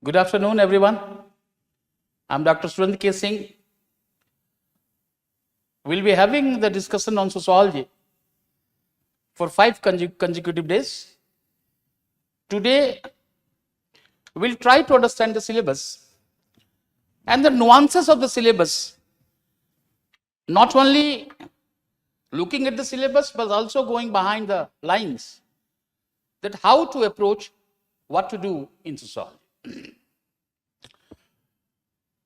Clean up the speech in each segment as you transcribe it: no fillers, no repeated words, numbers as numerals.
Good afternoon, everyone. I'm Dr. Surendra K. Singh. We'll be having the discussion on sociology for 5 consecutive days. Today, we'll try to understand the syllabus and the nuances of the syllabus, not only looking at the syllabus, but also going behind the lines, that how to approach what to do in sociology.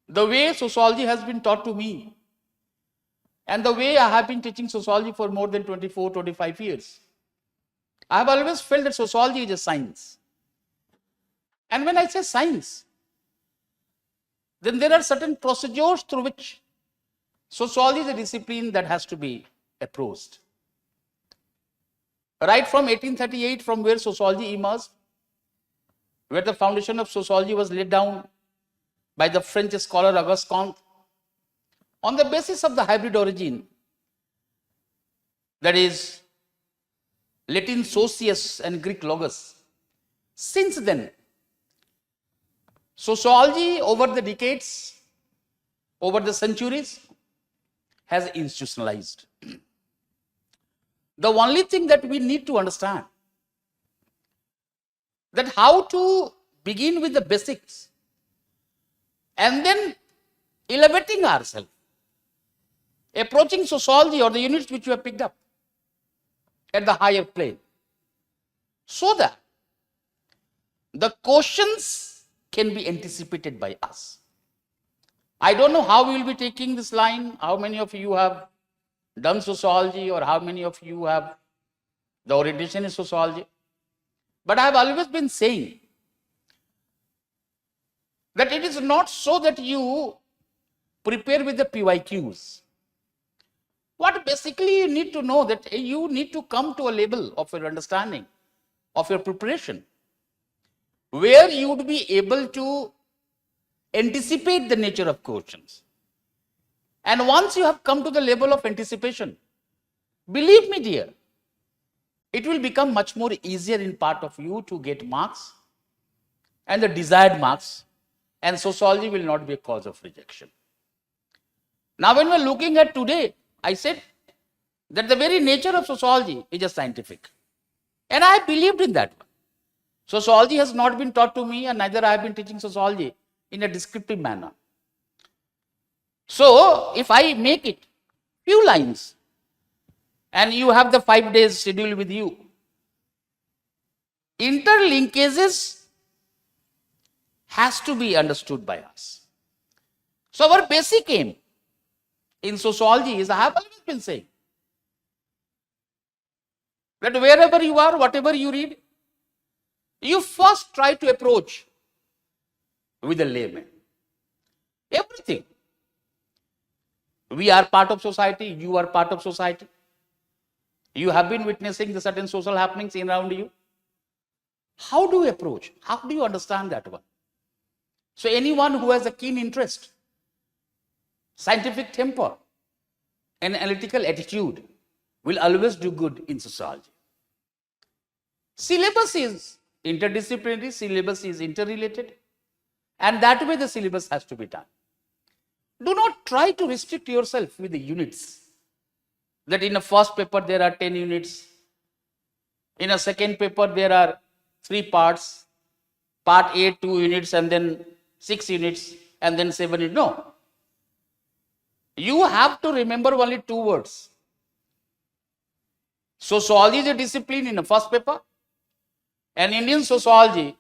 The way sociology has been taught to me and the way I have been teaching sociology for more than 24, 25 years, I have always felt that sociology is a science. And when I say science, then there are certain procedures through which sociology is a discipline that has to be approached. Right from 1838, from where sociology emerged, where the foundation of sociology was laid down by the French scholar Auguste Comte, on the basis of the hybrid origin, that is Latin socius and Greek logos. Since then, sociology over the decades, over the centuries, has institutionalized. The only thing that we need to understand, that how to begin with the basics and then elevating ourselves, approaching sociology or the units which we have picked up at the higher plane, so that the questions can be anticipated by us. I don't know how we will be taking this line, how many of you have done sociology or how many of you have the orientation in sociology. But I have always been saying that it is not so that you prepare with the PYQs. What basically you need to know, that you need to come to a level of your understanding, of your preparation, where you would be able to anticipate the nature of questions. And once you have come to the level of anticipation, believe me dear, it will become much more easier in part of you to get marks and the desired marks, and sociology will not be a cause of rejection. Now when we are looking at today, I said that the very nature of sociology is a scientific. And I believed in that one. Sociology has not been taught to me, and neither I have been teaching sociology in a descriptive manner. So if I make it few lines, and you have the 5 days schedule with you, interlinkages has to be understood by us. So our basic aim in sociology is, I have always been saying, that wherever you are, whatever you read, you first try to approach with a layman. Everything. We are part of society, you are part of society. You have been witnessing the certain social happenings in around you. How do you approach? How do you understand that one? So anyone who has a keen interest, scientific temper, and analytical attitude will always do good in sociology. Syllabus is interdisciplinary, syllabus is interrelated, and that way the syllabus has to be done. Do not try to restrict yourself with the units. That in a first paper there are 10 units, in a second paper there are 3 parts, part A 2 units and then 6 units and then 7 units. No. You have to remember only 2 words. Sociology is a discipline in the first paper, and Indian sociology,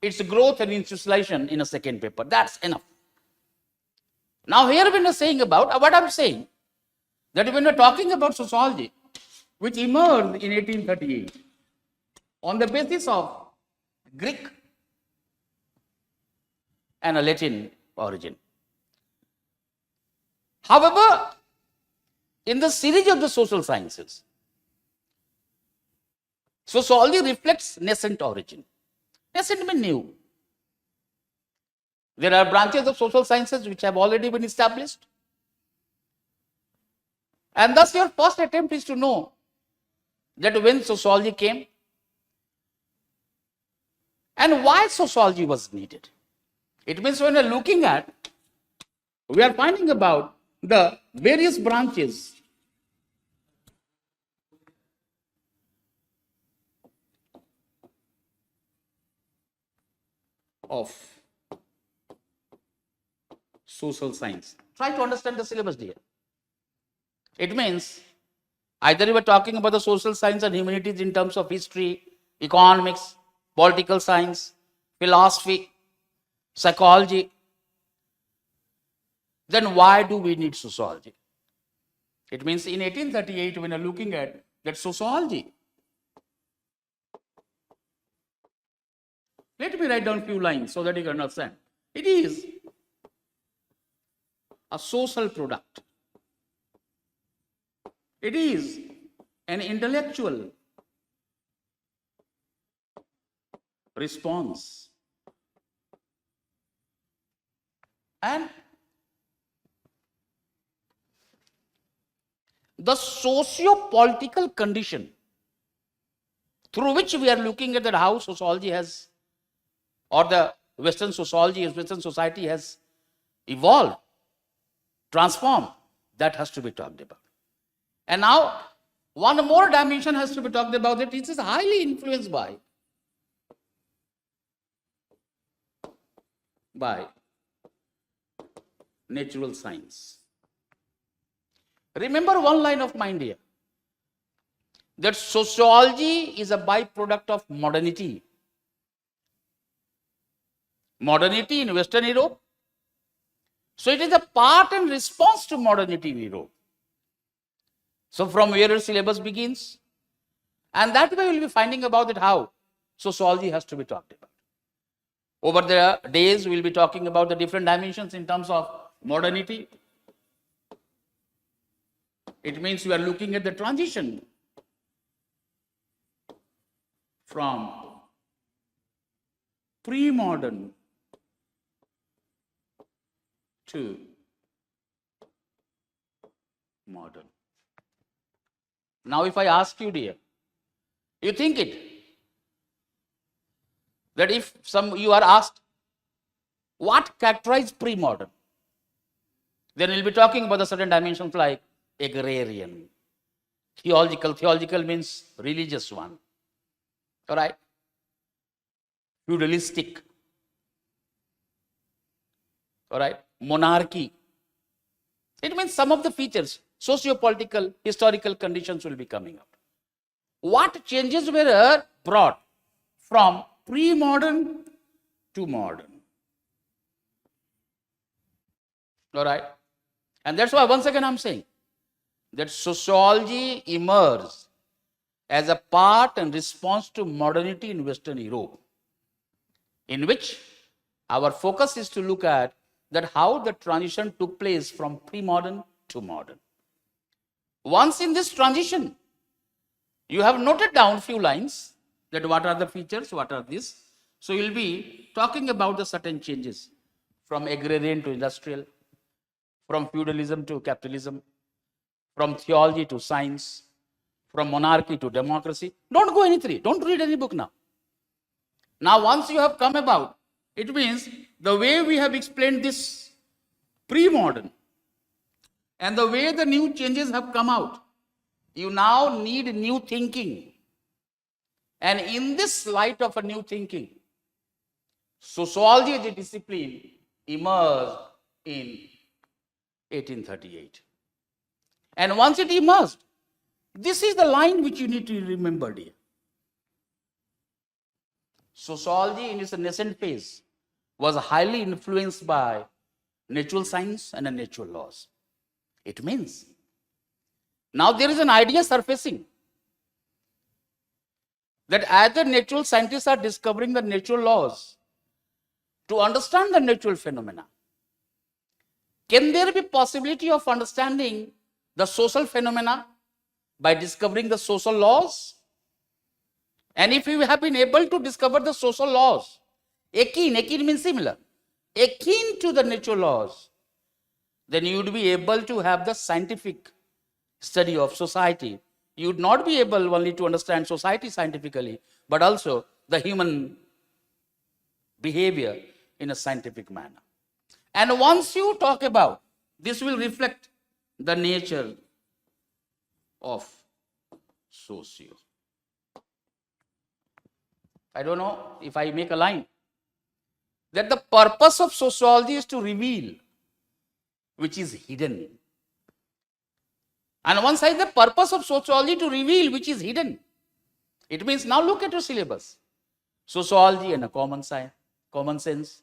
its growth and institutionalization in a second paper. That's enough. Now here when we are saying about, what I am saying, that when we are talking about sociology, which emerged in 1838 on the basis of Greek and a Latin origin. However, in the series of the social sciences, sociology reflects nascent origin. Nascent means new. There are branches of social sciences which have already been established. And thus your first attempt is to know that when sociology came and why sociology was needed. It means when we are looking at, we are finding about the various branches of social science. Try to understand the syllabus, dear. It means either you were talking about the social science and humanities in terms of history, economics, political science, philosophy, psychology, then why do we need sociology? It means in 1838, when you're looking at that sociology, let me write down a few lines so that you can understand. It is a social product. It is an intellectual response. And the socio-political condition through which we are looking at that how sociology has, or the Western sociology, Western society has evolved, transformed, that has to be talked about. And now, one more dimension has to be talked about, that it is highly influenced by natural science. Remember one line of mind here, that sociology is a byproduct of modernity. Modernity in Western Europe. So it is a part and response to modernity in Europe. So from where the syllabus begins, and that way we will be finding about it how sociology has to be talked about. Over the days we will be talking about the different dimensions in terms of modernity. It means we are looking at the transition from pre-modern to modern. Now if I ask you, dear, you think it, that if you are asked what characterizes pre-modern, then we'll be talking about the certain dimensions like agrarian, theological means religious one, all right, feudalistic, all right, monarchy. It means some of the features, socio-political, historical conditions will be coming out. What changes were brought from pre-modern to modern? All right. And that's why once again I'm saying that sociology emerged as a part and response to modernity in Western Europe, in which our focus is to look at that how the transition took place from pre-modern to modern. Once in this transition, you have noted down few lines that what are the features, what are these. So you will be talking about the certain changes from agrarian to industrial, from feudalism to capitalism, from theology to science, from monarchy to democracy. Don't go any three. Don't read any book now. Now once you have come about, it means the way we have explained this pre-modern and the way the new changes have come out, you now need new thinking. And in this light of a new thinking, sociology as a discipline emerged in 1838. And once it emerged, this is the line which you need to remember, dear. Sociology in its nascent phase was highly influenced by natural science and natural laws. It means now there is an idea surfacing that either natural scientists are discovering the natural laws to understand the natural phenomena. Can there be possibility of understanding the social phenomena by discovering the social laws? And if you have been able to discover the social laws, akin means similar, akin to the natural laws, then you would be able to have the scientific study of society. You would not be able only to understand society scientifically, but also the human behavior in a scientific manner. And once you talk about, this will reflect the nature of socio. I don't know if I make a line, that the purpose of sociology is to reveal which is hidden. And one side, the purpose of sociology to reveal which is hidden. It means, now look at your syllabus. Sociology and a common science, common sense.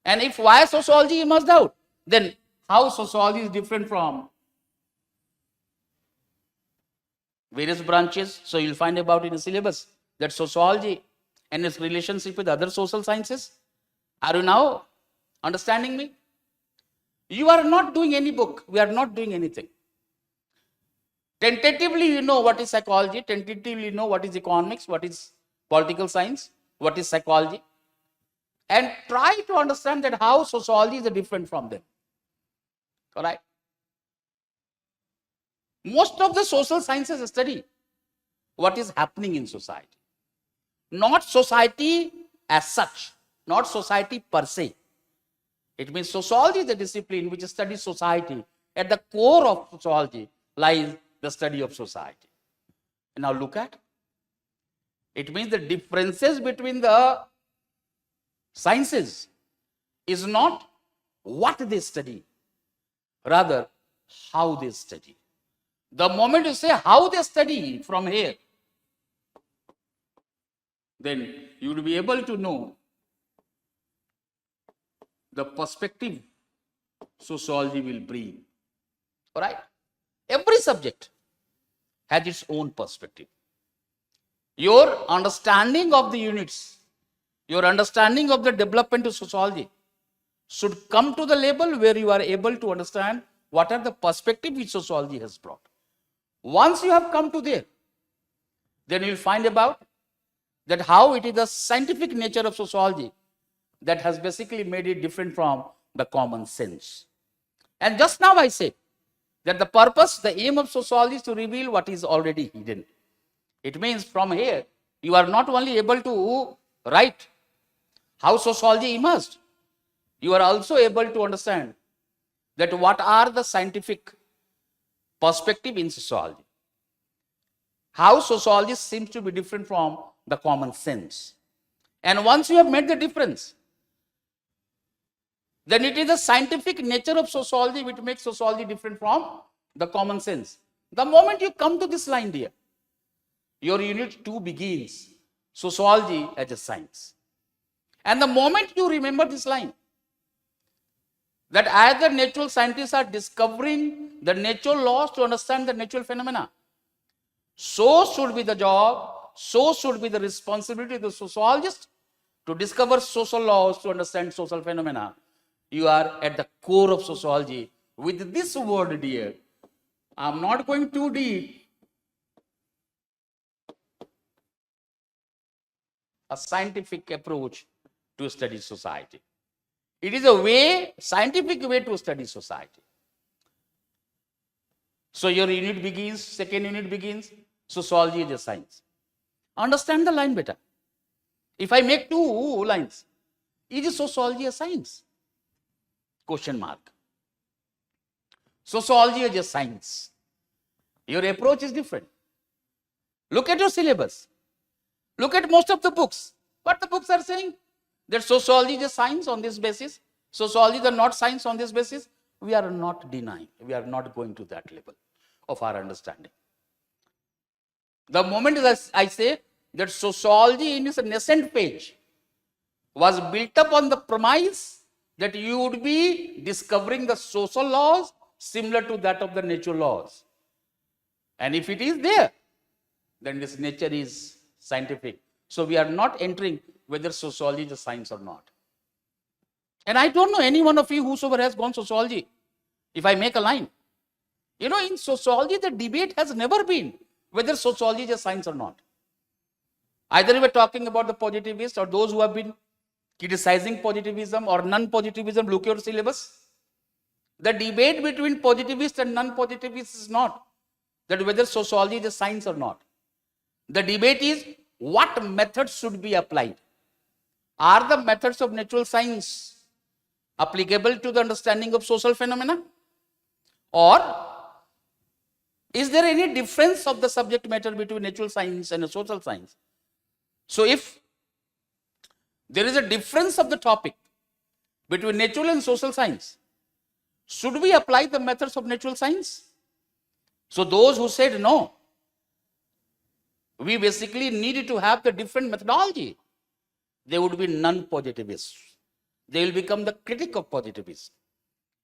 And if why sociology you must doubt, then how sociology is different from various branches. So you'll find about in the syllabus that sociology and its relationship with other social sciences. Are you now understanding me? You are not doing any book. We are not doing anything. Tentatively you know what is psychology. Tentatively you know what is economics, what is political science, what is psychology. And try to understand that how sociology is different from them. Alright? Most of the social sciences study what is happening in society. Not society as such, not society per se. It means sociology is the discipline which studies society. At the core of sociology lies the study of society. And now look at, it means the differences between the sciences is not what they study, rather how they study. The moment you say how they study from here, then you will be able to know the perspective sociology will bring. All right? Every subject has its own perspective. Your understanding of the units, your understanding of the development of sociology should come to the level where you are able to understand what are the perspectives which sociology has brought. Once you have come to there, then you will find about that how it is the scientific nature of sociology that has basically made it different from the common sense. And just now I said that the purpose, the aim of sociology is to reveal what is already hidden. It means from here, you are not only able to write how sociology emerged, you are also able to understand that what are the scientific perspective in sociology. How sociology seems to be different from the common sense. And once you have made the difference, then it is the scientific nature of sociology which makes sociology different from the common sense. The moment you come to this line here, your unit 2 begins, sociology as a science. And the moment you remember this line, that as the natural scientists are discovering the natural laws to understand the natural phenomena, so should be the job, so should be the responsibility of the sociologist to discover social laws to understand social phenomena. You are at the core of sociology. With this word, dear, I am not going too deep. A scientific approach to study society. It is a way, scientific way to study society. So your unit begins, second unit begins, sociology is a science. Understand the line better. If I make 2 lines, is sociology a science? Question mark. Sociology is a science. Your approach is different. Look at your syllabus. Look at most of the books. What the books are saying? That sociology is a science on this basis. Sociology is not science on this basis. We are not denying. We are not going to that level of our understanding. The moment I say that sociology in its nascent phase was built up on the premise that you would be discovering the social laws similar to that of the natural laws. And if it is there, then this nature is scientific. So we are not entering whether sociology is a science or not. And I don't know any one of you whosoever has gone sociology, if I make a line. You know, in sociology, the debate has never been whether sociology is a science or not. Either we are talking about the positivists or those who have been criticizing positivism or non-positivism, look at your syllabus. The debate between positivists and non-positivists is not that whether sociology is a science or not. The debate is what methods should be applied. Are the methods of natural science applicable to the understanding of social phenomena? Or is there any difference of the subject matter between natural science and social science? So if there is a difference of the topic between natural and social science, should we apply the methods of natural science? So those who said no, we basically needed to have the different methodology. They would be non-positivists. They will become the critic of positivism.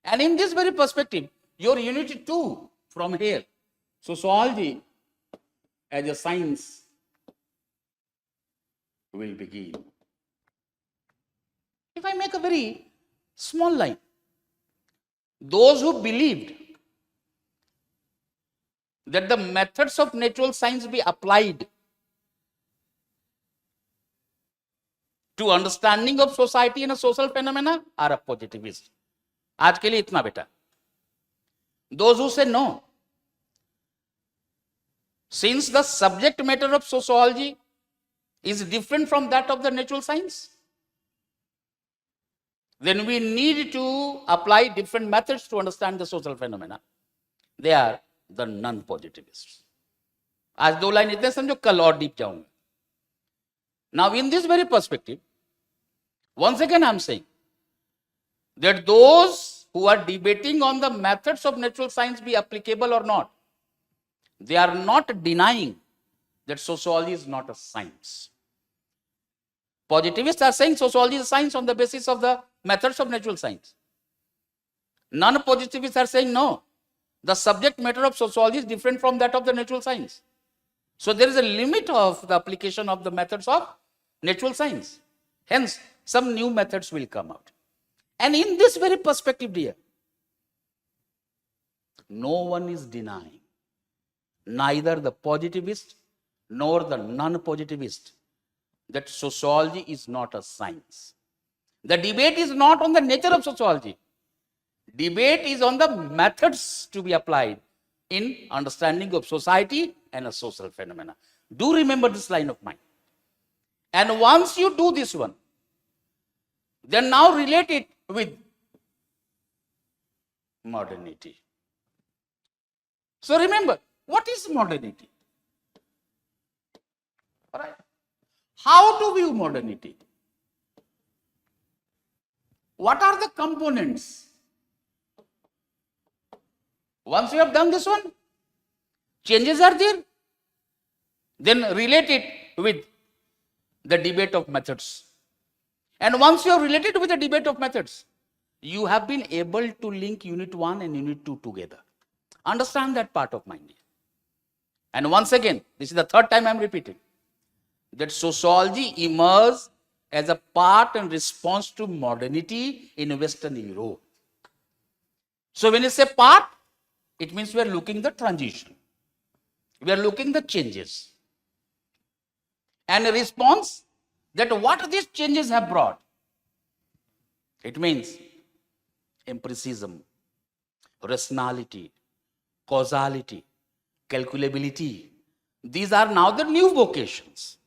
And in this very perspective, your unit 2 from here, sociology as a science, will begin. If I make a very small line, those who believed that the methods of natural science be applied to understanding of society and a social phenomena are a positivist. आज के लिए इतना बेटा. Those who say no, since the subject matter of sociology is different from that of the natural science, then we need to apply different methods to understand the social phenomena. They are the non-positivists. आज 2 line इतने समझो, कल और deep जाऊंगा. Now in this very perspective, once again I am saying that those who are debating on the methods of natural science be applicable or not, they are not denying that sociology is not a science. Positivists are saying sociology is a science on the basis of the methods of natural science. Non-positivists are saying no, the subject matter of sociology is different from that of the natural science. So there is a limit of the application of the methods of natural science. Hence, some new methods will come out. And in this very perspective, dear, no one is denying, neither the positivist nor the non-positivist, that sociology is not a science. The debate is not on the nature of sociology. Debate is on the methods to be applied in understanding of society and a social phenomena. Do remember this line of mine. And once you do this one, then now relate it with modernity. So remember, what is modernity? All right. How to view modernity? What are the components? Once you have done this one, changes are there, then relate it with the debate of methods. And once you have related with the debate of methods, you have been able to link unit 1 and unit 2 together. Understand that part of mind. And once again, this is the third time I am repeating, that sociology emerged as a part and response to modernity in Western Europe. So when you say part, it means we are looking the transition. We are looking the changes. And a response, that what these changes have brought. It means empiricism, rationality, causality, calculability. These are now the new vocations.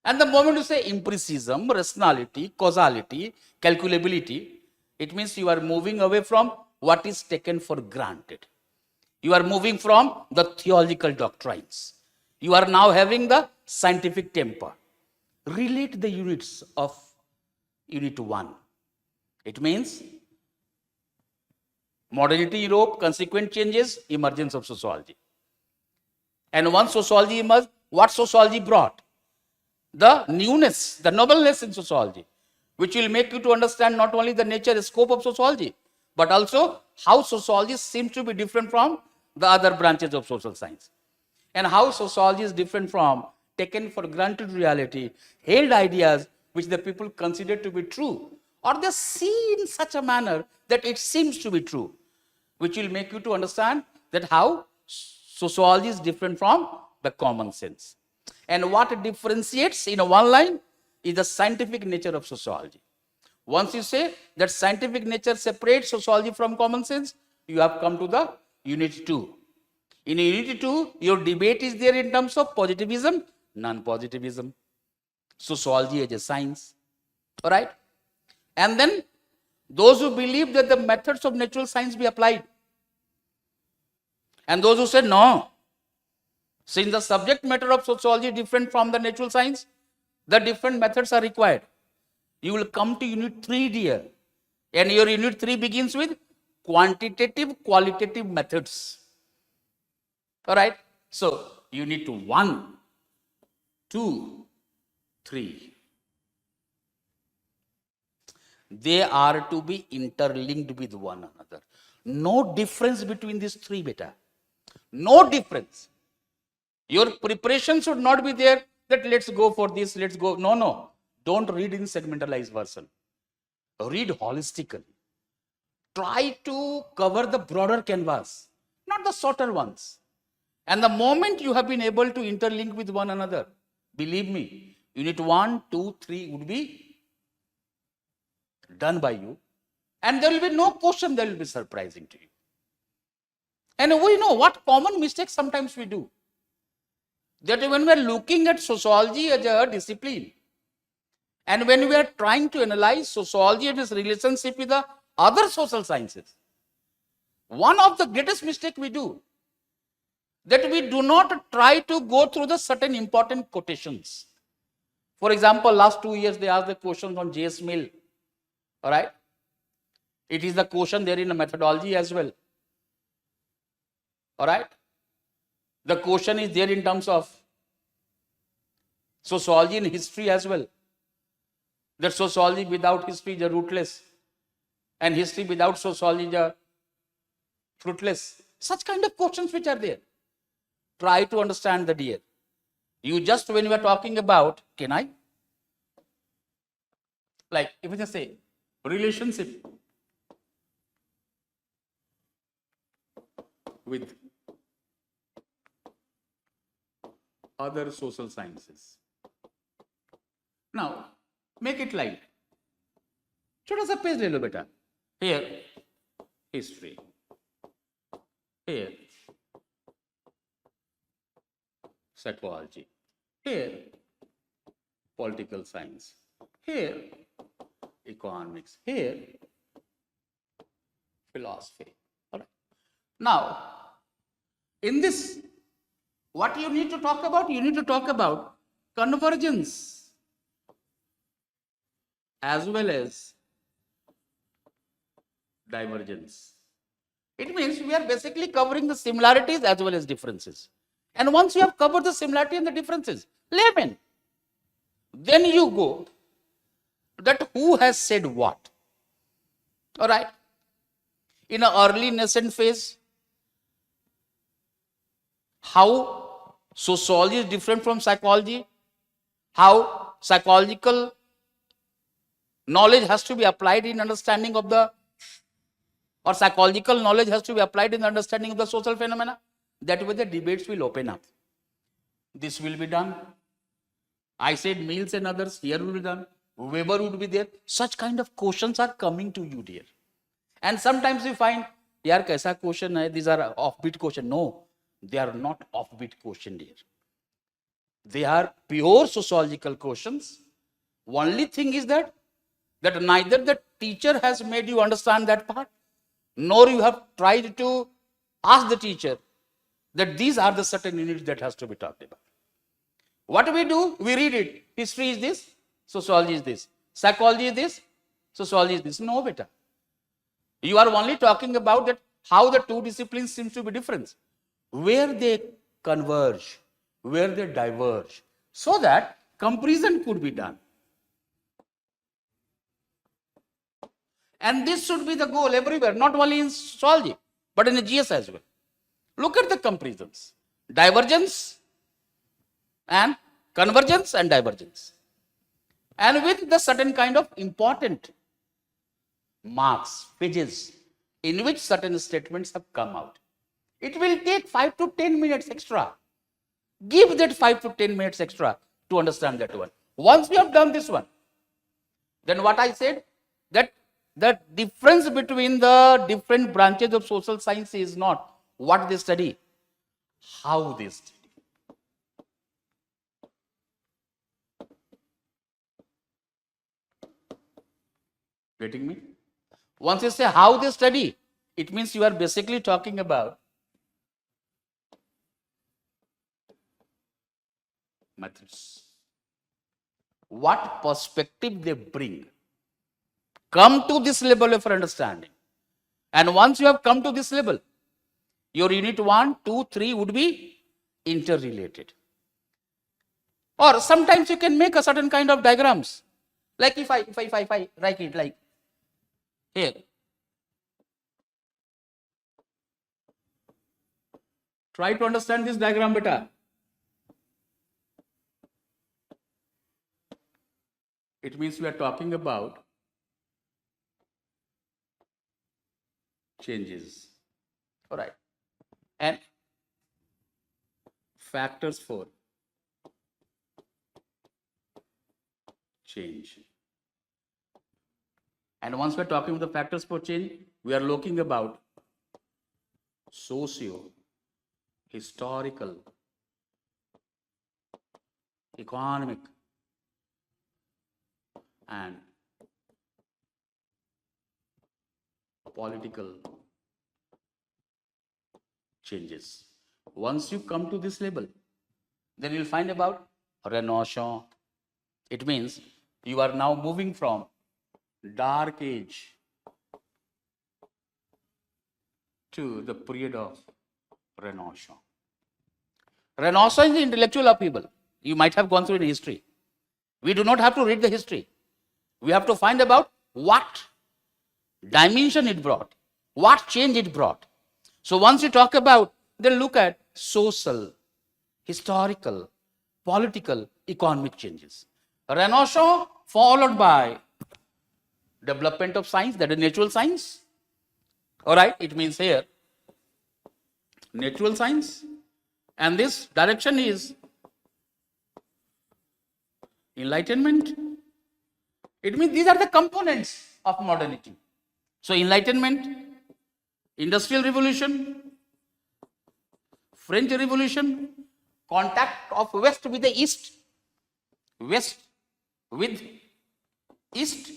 And the moment you say empiricism, rationality, causality, calculability, it means you are moving away from what is taken for granted. You are moving from the theological doctrines. You are now having the scientific temper. Relate the units of unit 1. It means modernity Europe, consequent changes, emergence of sociology. And once sociology emerged, what sociology brought? The newness, the nobleness in sociology, which will make you to understand not only the nature and scope of sociology, but also how sociology seems to be different from the other branches of social science. And how sociology is different from taken for granted reality, held ideas which the people consider to be true, or they see in such a manner that it seems to be true, which will make you to understand that how sociology is different from the common sense. And what differentiates in a one line is the scientific nature of sociology. Once you say that scientific nature separates sociology from common sense, you have come to the unit 2. In unit 2, your debate is there in terms of positivism, non-positivism, sociology as a science, All right. And then those who believe that the methods of natural science be applied. And those who said no, since the subject matter of sociology is different from the natural science, the different methods are required. You will come to unit 3, dear. And your unit 3 begins with quantitative, qualitative methods. All right. So, unit 1, 2, 3. They are to be interlinked with one another. No difference between these 3, beta. No difference. Your preparation should not be there that let's go for this, let's go. No, no. Don't read in segmentalized version. Read holistically. Try to cover the broader canvas, not the shorter ones. And the moment you have been able to interlink with one another, believe me, unit 1, 2, 3 would be done by you. And there will be no question that will be surprising to you. And we know what common mistakes sometimes we do. That when we are looking at sociology as a discipline, and when we are trying to analyze sociology and its relationship with the other social sciences, one of the greatest mistakes we do, that we do not try to go through the certain important quotations. For example, last 2 years they asked the questions on J.S. Mill. All right. It is the question there in the methodology as well. All right. The question is there in terms of sociology and history as well. That sociology without history is rootless, and history without sociology is fruitless. Such kind of questions which are there. Try to understand the dear. You just, when you are talking about, can I? Like, if you just say, relationship with other social sciences. Now, make it light. छोटा सा page ले लो बेटा. Here, history. Here, psychology. Here, political science. Here, economics. Here, philosophy. All right. Now, in this, what you need to talk about? You need to talk about convergence as well as divergence. It means we are basically covering the similarities as well as differences. And once you have covered the similarity and the differences, layman, then you go that who has said what. All right. In an early nascent phase, how sociology is different from psychology, how psychological knowledge has to be applied in understanding of the, or psychological knowledge has to be applied in the understanding of the social phenomena. That way the debates will open up. This will be done. I said Mills and others, here will be done. Weber would be there. Such kind of questions are coming to you, dear. And sometimes you find, yaar kaisa question hai, these are offbeat question. No, they are not offbeat question, dear. They are pure sociological questions. Only thing is that neither the teacher has made you understand that part, nor you have tried to ask the teacher that these are the certain units that has to be talked about. What we do, we read it. History is this, sociology is this, psychology is this, sociology is this. No, beta. You are only talking about that how the two disciplines seem to be different, where they converge, where they diverge, so that comparison could be done. And this should be the goal everywhere, not only in sociology, but in the GS as well. Look at the comparisons. Divergence and convergence and divergence. And with the certain kind of important marks, pages, in which certain statements have come out. It will take 5 to 10 minutes extra. Give that 5 to 10 minutes extra to understand that one. Once we have done this one, then what I said, that the difference between the different branches of social science is not what they study, how they study. Getting me? Once you say how they study, it means you are basically talking about methods. What perspective they bring. Come to this level of understanding. And once you have come to this level, your unit 1, 2, 3 would be interrelated. Or sometimes you can make a certain kind of diagrams. Like if I write it like here. Try to understand this diagram better. It means we are talking about changes. All right. And factors for change. And once we are talking about the factors for change, we are looking about socio, historical, economic, and political changes. Once you come to this level, then you'll find about Renaissance. It means you are now moving from dark age to the period of Renaissance. Renaissance is the intellectual upheaval. You might have gone through in history. We do not have to read the history. We have to find about what dimension it brought, what change it brought. So once you talk about, then look at social, historical, political, economic changes. Renaissance followed by development of science, that is natural science. All right, it means here natural science, and this direction is enlightenment. It means these are the components of modernity. So enlightenment, industrial revolution, French revolution, contact of West with the East, West with East.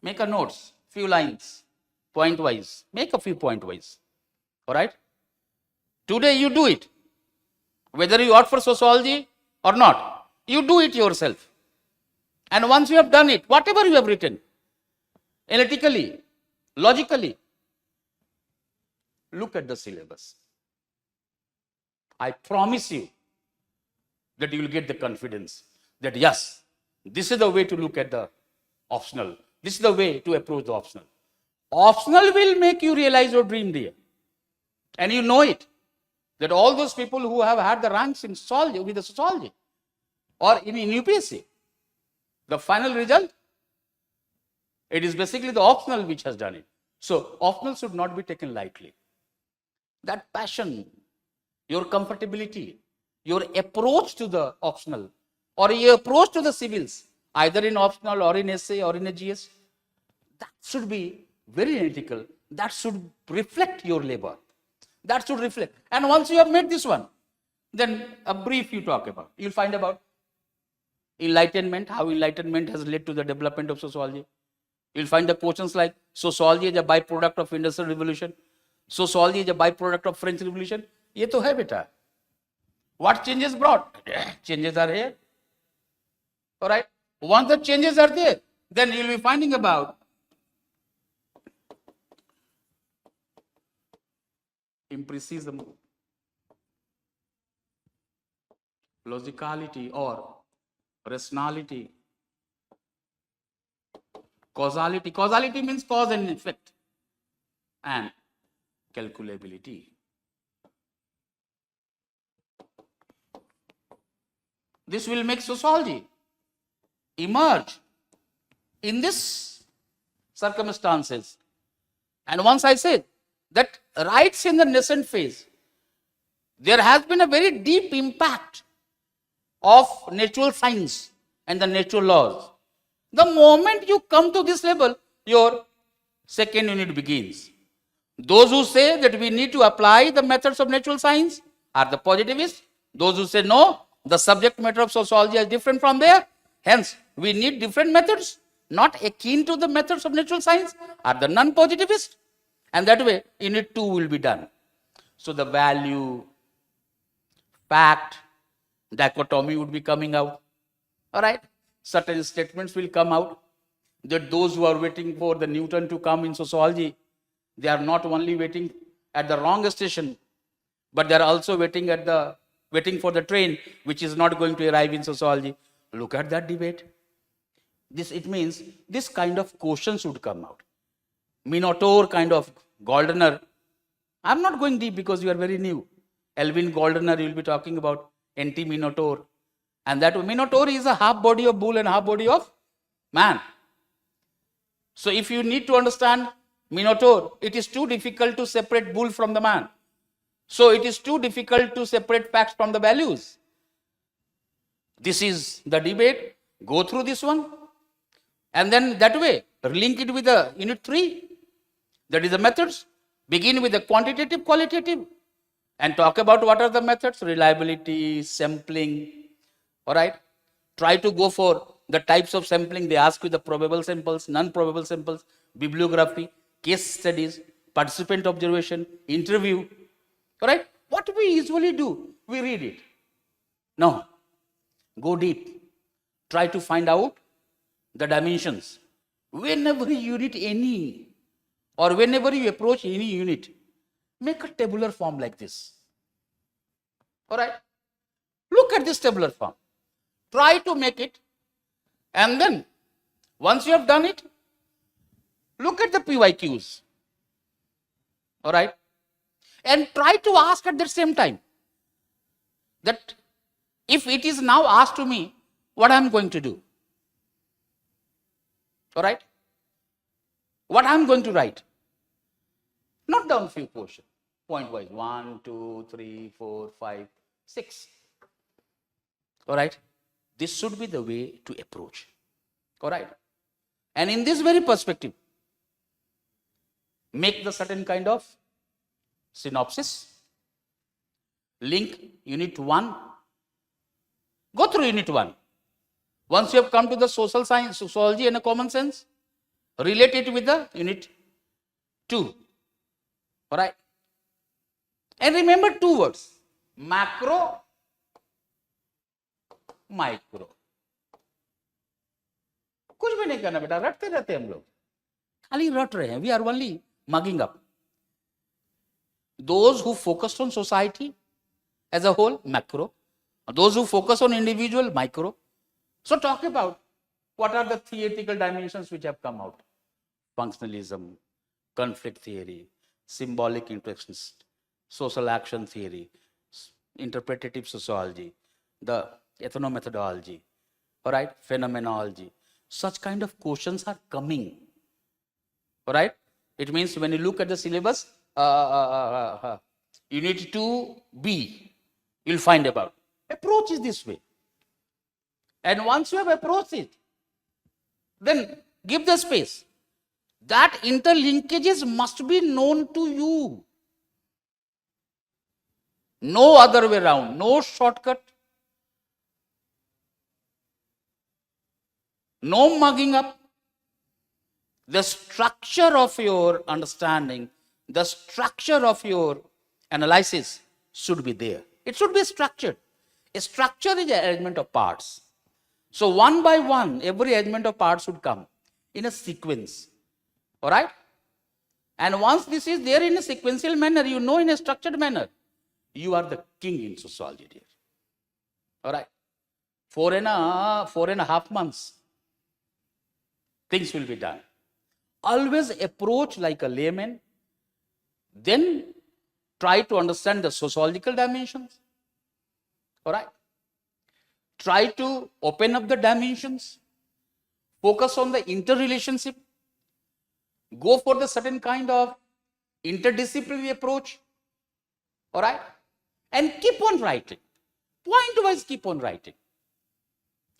Make a notes, few lines, point wise. Make a few point wise. All right. Today you do it. Whether you opt for sociology or not, you do it yourself. And once you have done it, whatever you have written, analytically, logically, look at the syllabus. I promise you that you will get the confidence that yes, this is the way to look at the optional. This is the way to approach the optional. Optional will make you realize your dream dear. And you know it, that all those people who have had the ranks in sociology, with the sociology, or in UPSC, the final result, it is basically the optional which has done it. So optional should not be taken lightly. That passion, your comfortability, your approach to the optional, or your approach to the civils, either in optional or in essay or in a GS, that should be very analytical. That should reflect your labor. That should reflect. And once you have made this one, then a brief you talk about. You'll find about enlightenment, how enlightenment has led to the development of sociology. You'll find the questions like sociology is a byproduct of industrial revolution. Sociology is a byproduct of French revolution. Ye to hai beta. What changes brought? Changes are here. All right. Once the changes are there, then you'll be finding about empiricism, logicality or rationality, causality. Causality means cause and effect, and calculability. This will make sociology emerge in this circumstances. And once I said that right in the nascent phase, there has been a very deep impact of natural science and the natural laws. The moment you come to this level, your second unit begins. Those who say that we need to apply the methods of natural science are the positivists. Those who say no, the subject matter of sociology is different from there. Hence, we need different methods. not akin to the methods of natural science, are the non-positivist, and that way unit 2 will be done. So the value, fact, dichotomy would be coming out. All right, certain statements will come out that those who are waiting for the Newton to come in sociology, they are not only waiting at the wrong station, but they are also waiting for the train which is not going to arrive in sociology. Look at that debate. It means this kind of questions would come out. Minotaur kind of Goldener. I'm not going deep because you are very new. Elvin Goldener, you will be talking about anti-Minotaur. And that Minotaur is a half body of bull and half body of man. So if you need to understand Minotaur, it is too difficult to separate bull from the man. So it is too difficult to separate facts from the values. This is the debate. Go through this one. And then that way, link it with the unit 3. That is the methods. Begin with the quantitative, qualitative. And talk about what are the methods. Reliability, sampling. Alright. Try to go for the types of sampling. They ask you the probable samples, non-probable samples, bibliography, case studies, participant observation, interview. Alright. What we usually do, we read it. No. Go deep. Try to find out the dimensions. Whenever you read any, or whenever you approach any unit, make a tabular form like this. Alright. Look at this tabular form. Try to make it, and then once you have done it, look at the PYQs. Alright. And try to ask at the same time that if it is now asked to me, what I am going to do? Alright. What I am going to write? Note down few questions, point wise. 1, 2, 3, 4, 5, 6. Alright. This should be the way to approach. Alright. And in this very perspective, make the certain kind of synopsis, link unit 1, go through unit 1. Once you have come to the social science, sociology and a common sense, relate it with the unit 2. Alright. And remember 2 words, macro, micro. कुछ भी नहीं करना बेटा, रटते रहते हम लोग, खाली रट रहे हैं. We are only mugging up. Those who focused on society as a whole, macro. Those who focus on individual, micro. So talk about what are the theoretical dimensions which have come out. Functionalism, conflict theory, symbolic interactions, social action theory, interpretative sociology, the ethnomethodology, all right, phenomenology. Such kind of questions are coming. All right. It means when you look at the syllabus, unit 2B, you'll find about. Approach is this way. And once you have approached it, then give the space. That interlinkages must be known to you. No other way around, no shortcut. No mugging up. The structure of your understanding, the structure of your analysis should be there. It should be structured. A structure is an arrangement of parts. So one by one, every arrangement of parts should come in a sequence. Alright? And once this is there in a sequential manner, you know in a structured manner, you are the king in sociology, dear. Alright? 4.5 months. Things will be done. Always approach like a layman, then try to understand the sociological dimensions. Alright? Try to open up the dimensions, focus on the interrelationship, go for the certain kind of interdisciplinary approach. Alright? And keep on writing. Point wise, keep on writing.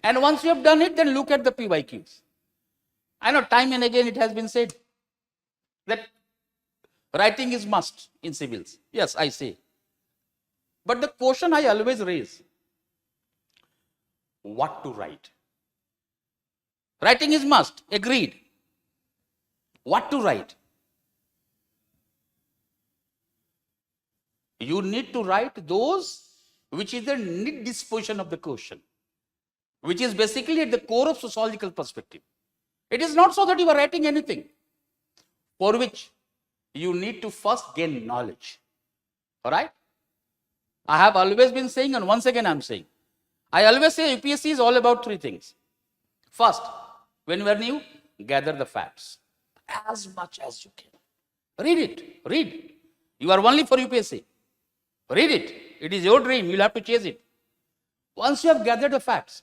And once you have done it, then look at the PYQs. I know time and again it has been said that writing is must in civils. Yes, I say. But the question I always raise, what to write? Writing is must, agreed. What to write? You need to write those which is the need disposition of the question, which is basically at the core of sociological perspective. It is not so that you are writing anything for which you need to first gain knowledge. All right? I have always been saying, and once again I am saying, I always say UPSC is all about three things. First, when you are new, gather the facts as much as you can. Read it. Read. You are only for UPSC. Read it. It is your dream. You will have to chase it. Once you have gathered the facts,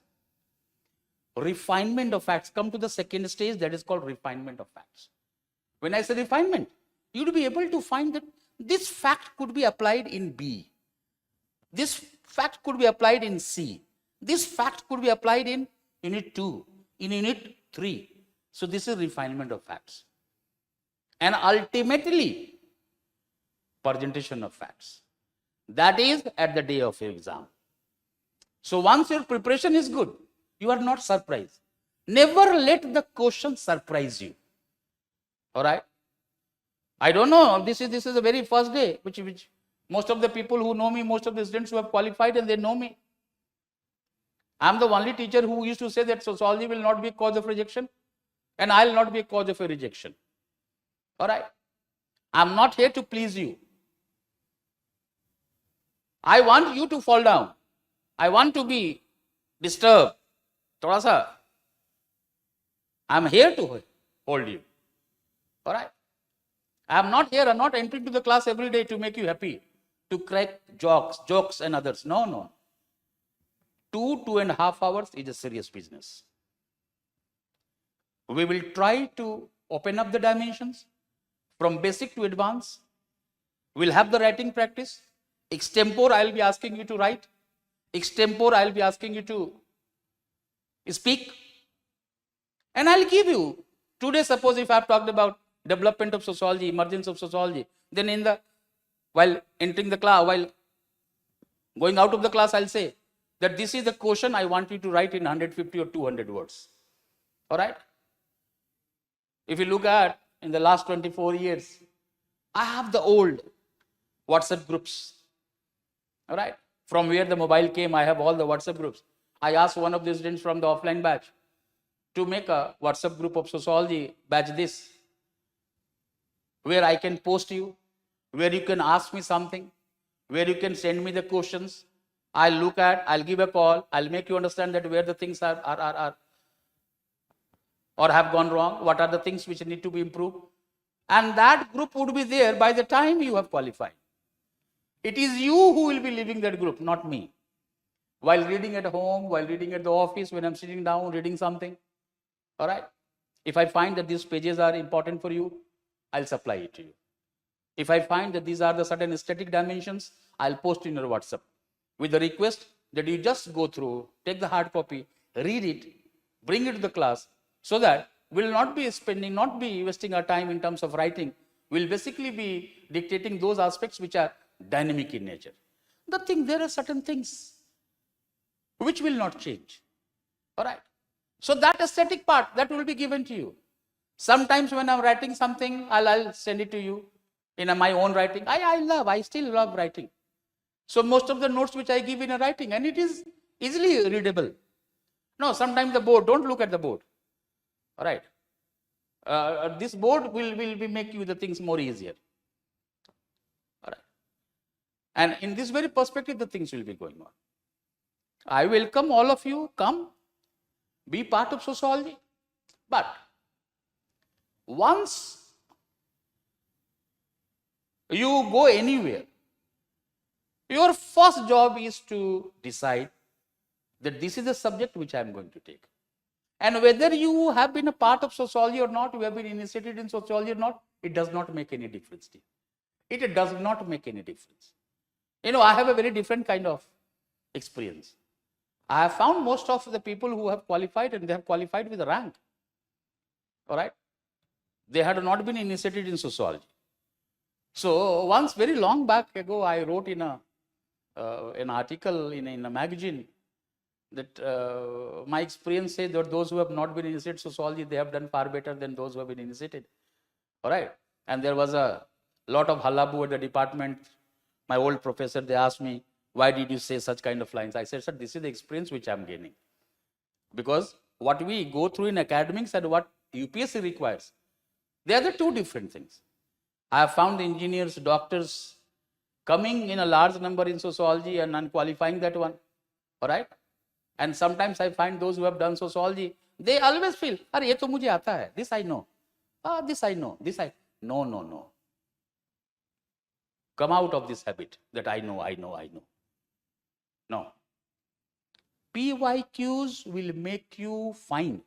refinement of facts, come to the second stage, that is called refinement of facts. When I say refinement, you will be able to find that this fact could be applied in B. This fact could be applied in C. This fact could be applied in Unit 2, in Unit 3. So this is refinement of facts. And ultimately, presentation of facts. That is at the day of your exam. So once your preparation is good, you are not surprised. Never let the question surprise you. All right? I don't know, this is the very first day, which most of the people who know me, most of the students who have qualified and they know me. I am the only teacher who used to say that sociology will not be a cause of rejection and I will not be a cause of a rejection. All right? I am not here to please you. I want you to fall down. I want to be disturbed. Thoda sa. I am here to hold you. All right? I am not here, I am not entering to the class every day to make you happy, to crack jokes and others. No, no. 2.5 hours is a serious business. We will try to open up the dimensions from basic to advanced. We will have the writing practice. Extempore, I will be asking you to write. Extempore, I will be asking you to speak. And I will give you, today suppose if I have talked about development of sociology, emergence of sociology, then while entering the class, while going out of the class, I will say that this is the question I want you to write in 150 or 200 words. All right? If you look at in the last 24 years, I have the old WhatsApp groups. All right? From where the mobile came, I have all the WhatsApp groups. I asked one of the students from the offline batch to make a WhatsApp group of sociology batch this, where I can post you, where you can ask me something, where you can send me the questions. I'll look at, I'll give a call, I'll make you understand that where the things are or have gone wrong, what are the things which need to be improved. And that group would be there by the time you have qualified. It is you who will be leaving that group, not me. While reading at home, while reading at the office, when I'm sitting down reading something. All right? If I find that these pages are important for you, I'll supply it to you. If I find that these are the certain aesthetic dimensions, I'll post in your WhatsApp with the request that you just go through, take the hard copy, read it, bring it to the class, so that we'll not be wasting our time in terms of writing. We'll basically be dictating those aspects which are dynamic in nature. There are certain things which will not change. All right? So that aesthetic part, that will be given to you. Sometimes when I'm writing something, I'll send it to you in my own writing. I still love writing. So most of the notes which I give in a writing, and it is easily readable. No, sometimes the board, don't look at the board. All right. This board will make you the things more easier. All right. And in this very perspective, the things will be going on. I welcome all of you, come, be part of sociology. But once you go anywhere, your first job is to decide that this is the subject which I am going to take. And whether you have been a part of sociology or not, you have been initiated in sociology or not, it does not make any difference. It does not make any difference. I have a very different kind of experience. I have found most of the people who have qualified, and they have qualified with a rank. All right? They had not been initiated in sociology. So once, very long back ago, I wrote in an article in a magazine that my experience says that those who have not been initiated sociology, they have done far better than those who have been initiated. All right. And there was a lot of hullabaloo at the department. My old professor, they asked me, why did you say such kind of lines? I said, sir, this is the experience which I am gaining. Because what we go through in academics and what UPSC requires, they are the two different things. I have found engineers, doctors coming in a large number in sociology and unqualifying that one. All right. And sometimes I find those who have done sociology, they always feel, "Arey, ye to mujhe aata hai. This I know. This I know. This I." No, no, no. Come out of this habit that I know, I know, I know. No. PYQs will make you find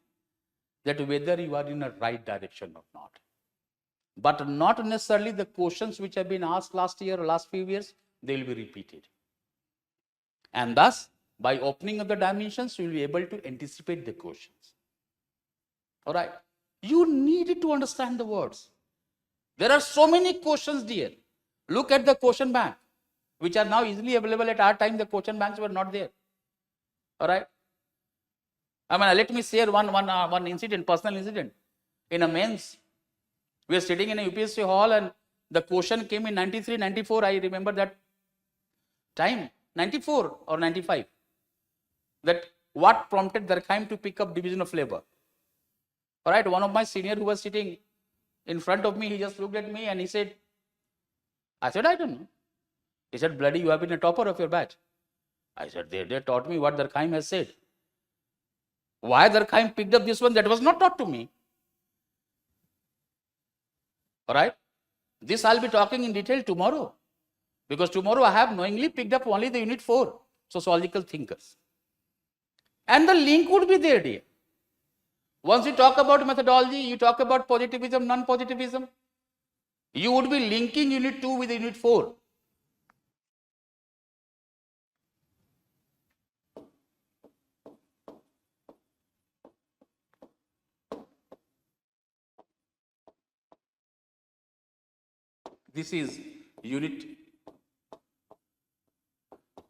that whether you are in the right direction or not. But not necessarily the questions which have been asked last year or last few years, they will be repeated. And thus, by opening up the dimensions, you will be able to anticipate the questions. All right. You need to understand the words. There are so many questions, dear. Look at the question bank, which are now easily available. At our time, the question banks were not there. All right. I mean, let me share one incident, personal incident. In a mains, we were sitting in a UPSC hall and the question came in 93, 94. I remember that time, 94 or 95. That what prompted Durkheim to pick up division of labor. All right, one of my senior who was sitting in front of me, he just looked at me and he said, I said, I don't know. He said, bloody, you have been a topper of your batch. I said, they taught me what Durkheim has said. Why Durkheim picked up this one, that was not taught to me. All right, this I'll be talking in detail tomorrow. Because tomorrow I have knowingly picked up only the unit 4, sociological thinkers. And the link would be there, dear. Once you talk about methodology, you talk about positivism, non-positivism, you would be linking unit 2 with unit 4. This is unit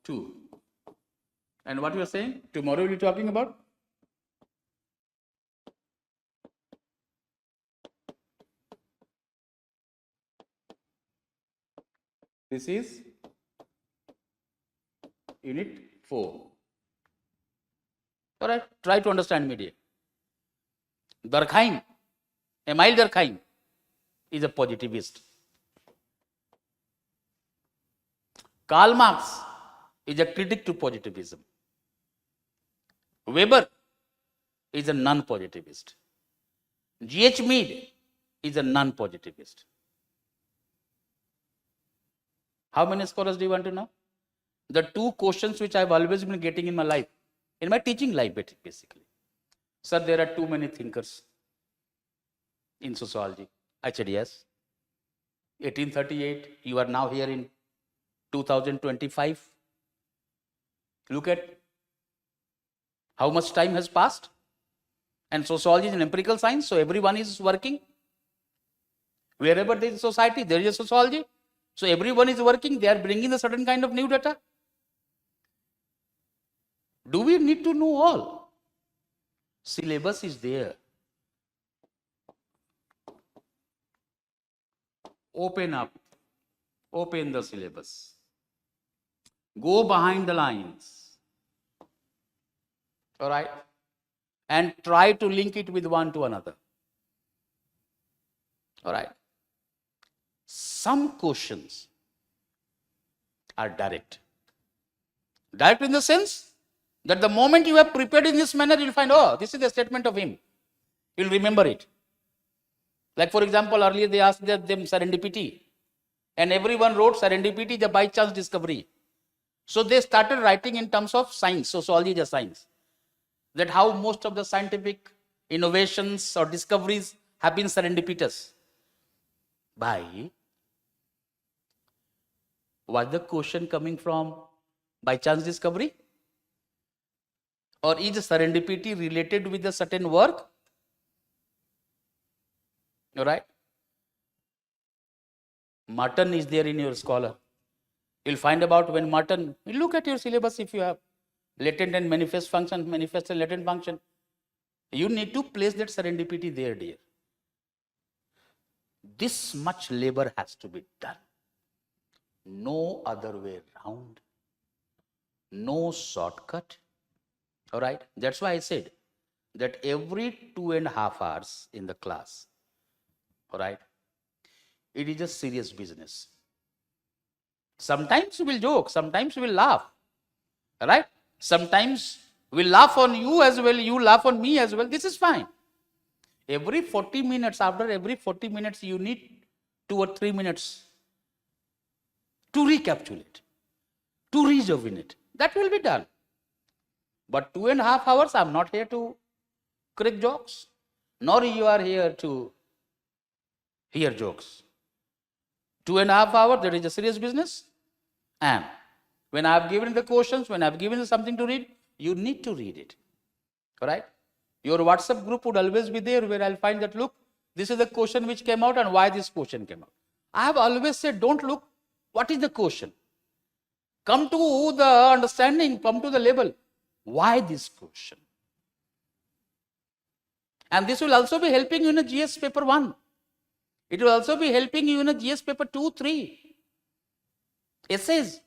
2. And what you are saying? Tomorrow we'll be talking about? This is unit 4. All right, try to understand me, dear. Durkheim, Emile Durkheim, is a positivist. Karl Marx is a critic to positivism. Weber is a non-positivist. G.H. Mead is a non-positivist. How many scholars do you want to know? The two questions which I've always been getting in my life, in my teaching life basically. Sir, there are too many thinkers in sociology. I said, yes. 1838, you are now here in 2025. Look at how much time has passed. And sociology is an empirical science, so everyone is working. Wherever there is a society, there is a sociology. So everyone is working, they are bringing a certain kind of new data. Do we need to know all? Syllabus is there. Open up. Open the syllabus. Go behind the lines. All right? And try to link it with one to another. All right? Some questions are direct. Direct in the sense that the moment you have prepared in this manner, you'll find, oh, this is the statement of him. You'll remember it. Like, for example, earlier they asked them serendipity. And everyone wrote serendipity, the by chance discovery. So they started writing in terms of science, sociology is a science. That how most of the scientific innovations or discoveries have been serendipitous. By, was the question coming from by chance discovery? Or is serendipity related with a certain work? All right. Merton is there in your scholar. You'll find about when Merton, look at your syllabus if you have. latent and manifest function, manifest and latent function. You need to place that serendipity there, dear. This much labor has to be done. No other way round. No shortcut. All right. That's why I said that every 2.5 hours in the class, all right, it is a serious business. Sometimes we will joke, sometimes we will laugh. All right. Sometimes we laugh on you as well, you laugh on me as well. This is fine. Every 40 minutes, after every 40 minutes, you need 2 or 3 minutes to recapitulate, to rejuvenate. That will be done. But 2.5 hours, I'm not here to crack jokes, nor you are here to hear jokes. 2.5 hours, that is a serious business. And when I have given the questions, when I have given something to read, you need to read it. All right? Your WhatsApp group would always be there where I'll find that, look, this is the question which came out and why this question came out. I have always said, don't look, what is the question? Come to the understanding, come to the label. Why this question? And this will also be helping you in a GS paper 1. It will also be helping you in a GS paper 2, 3. Essays.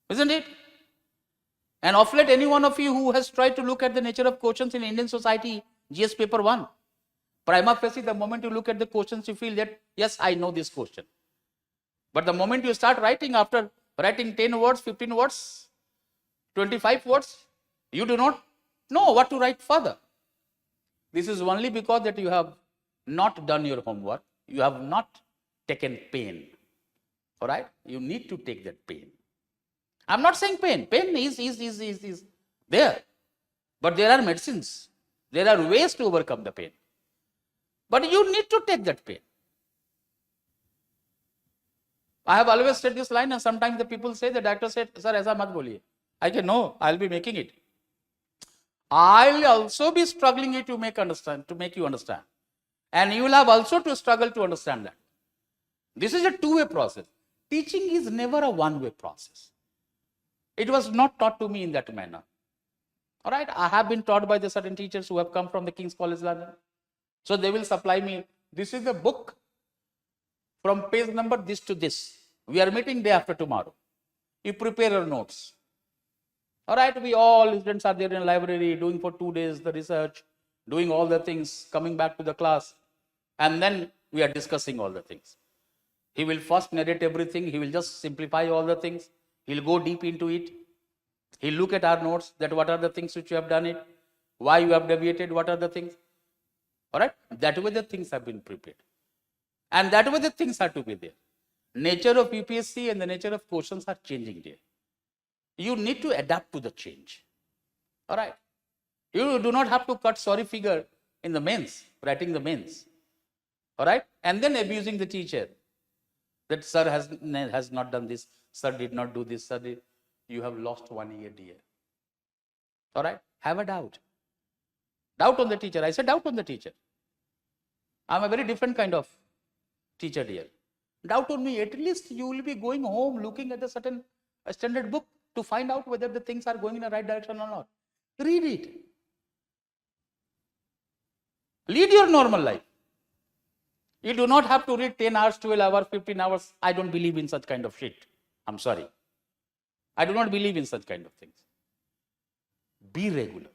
Isn't it? And of late, any one of you who has tried to look at the nature of questions in Indian society, GS paper 1, prima facie, the moment you look at the questions, you feel that, yes, I know this question. But the moment you start writing, after writing 10 words, 15 words, 25 words, you do not know what to write further. This is only because that you have not done your homework, you have not taken pain. All right? You need to take that pain. I'm not saying pain. Pain is there. But there are medicines. There are ways to overcome the pain. But you need to take that pain. I have always said this line, and sometimes the people say, the doctor said, sir, aisa mat boliye. I can, no, I'll be making it. I'll also be struggling it to make you understand. And you will have also to struggle to understand that. This is a two-way process. Teaching is never a one-way process. It was not taught to me in that manner. All right, I have been taught by the certain teachers who have come from the King's College London. So they will supply me, this is the book from page number this to this. We are meeting day after tomorrow. You prepare your notes. All right, we all students are there in the library doing for 2 days the research, doing all the things, coming back to the class, and then we are discussing all the things. He will first narrate everything. He will just simplify all the things. He'll go deep into it. He'll look at our notes, that what are the things which you have done it, why you have deviated, what are the things. All right, that way the things have been prepared. And that way the things have to be there. Nature of UPSC and the nature of questions are changing there. You need to adapt to the change. All right. You do not have to cut sorry figure in the mains, writing the mains. All right. And then abusing the teacher. That sir has not done this, sir did not do this, sir did. You have lost 1 year, dear. All right. Have a doubt. Doubt on the teacher. I said doubt on the teacher. I'm a very different kind of teacher, dear. Doubt on me. At least you will be going home looking at a certain standard book to find out whether the things are going in the right direction or not. Read it. Lead your normal life. You do not have to read 10 hours, 12 hours, 15 hours. I don't believe in such kind of shit. I'm sorry. I do not believe in such kind of things. Be regular.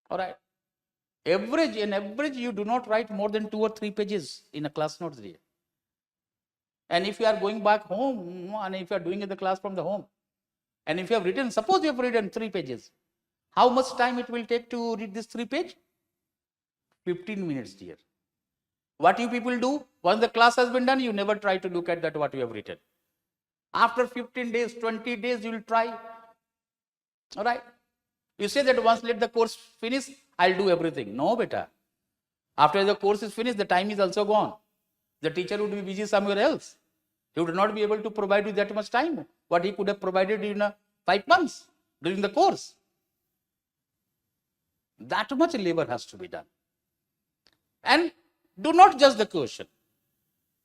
All right. In average, you do not write more than 2 or 3 pages in a class notes here. And if you are going back home, and if you are doing in the class from the home, and if you have written, suppose you have written 3 pages, how much time it will take to read this 3 page? 15 minutes, dear. What you people do, once the class has been done, you never try to look at that what you have written. After 15 days, 20 days, you will try. All right. You say that once let the course finish, I'll do everything. No, beta. After the course is finished, the time is also gone. The teacher would be busy somewhere else. He would not be able to provide you that much time. What he could have provided you in 5 months during the course. That much labor has to be done. And do not judge the question.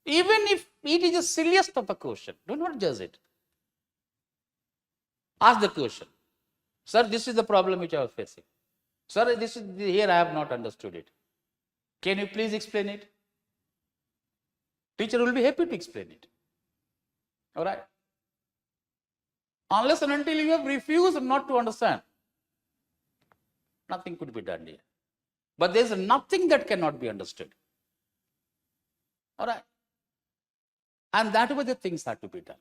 Even if it is the silliest of a question, do not judge it. Ask the question. Sir, this is the problem which I was facing. Sir, this is here I have not understood it. Can you please explain it? Teacher will be happy to explain it. All right. Unless and until you have refused not to understand, nothing could be done here. But there is nothing that cannot be understood. All right. And that way the things have to be done.